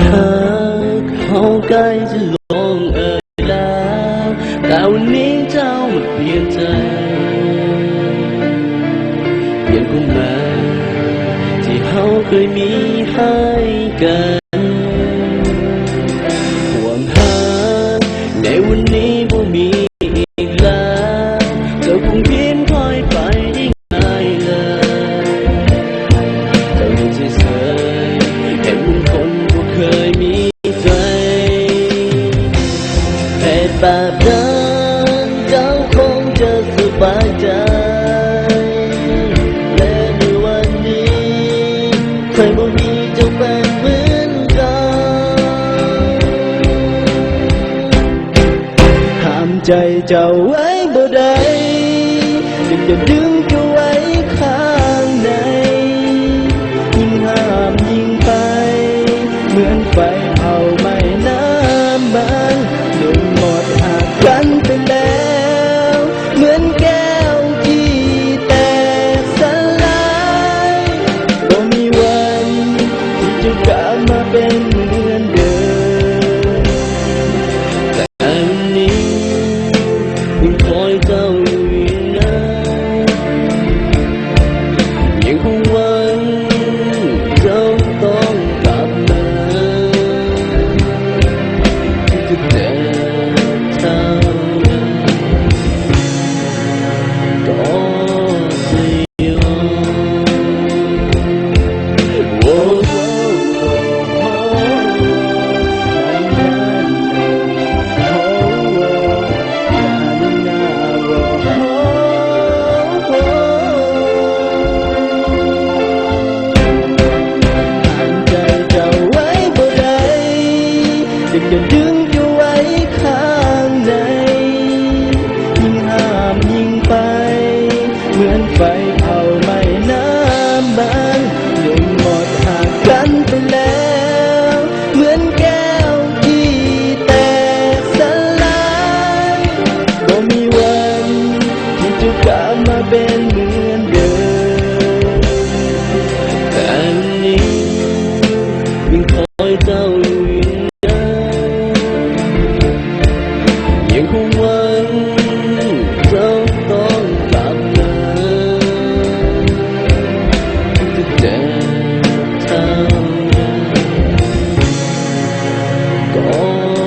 หักเขาใกล้จะลงเอ่ยแล้วแต่วันนี้เจ้ามันเปลี่ยนใจเปลี่ยนความหมายที่เขาเคยมีให้กันความหักในวันนี้บ่มีอีกแล้วเจ้าคงเพียนคอยไปได้ง่ายเลยเจ้ายังเฉยๆเห็นเหมือนคนบ่เคยมีใจเหตุแบบนั้นเจ้าคงจะสบายใจและในวันนี้ใครบ่มีเจ้าเป็นเหมือนกันห้ามใจเจ้าไว้บ่ได้จึงจะดึงเจ้าไว้ข้างในยิ่งห้ามยิ่งไปเหมือนไฟเอาไม่น้ำมันลงหมดหักกันไปแล้วเหมือนแก้วที่แตกสลายบ่มีวันที่จะกลับมาเป็นเหมือนเดิมแต่วันนี้ยังคอยเจ้าอยู่อย่างนั้นยังคงหวังเจ้าต้องกลับมาที่จะเจ็บเท่านั้นก็จะยอมโอ้โอ้โอ้ใจเจ้าไว้บ่ได้จึงจะดึงอยู่ไว้ข้างในยิ่งห้ามยิ่งไปเหมือนไฟเผาไหม้น้ำมันลงหมดหักกันไปแล้วเหมือนแก้วที่แตกสลายบ่มีวันที่จะกลับมาเป็นเหมือนเดิมแต่อันนี้ยังคอยเจ้าอยู่อย่างนั้นยังคงหวังเจ้าต้องกลับมาจะเจ็บเท่านั้นก็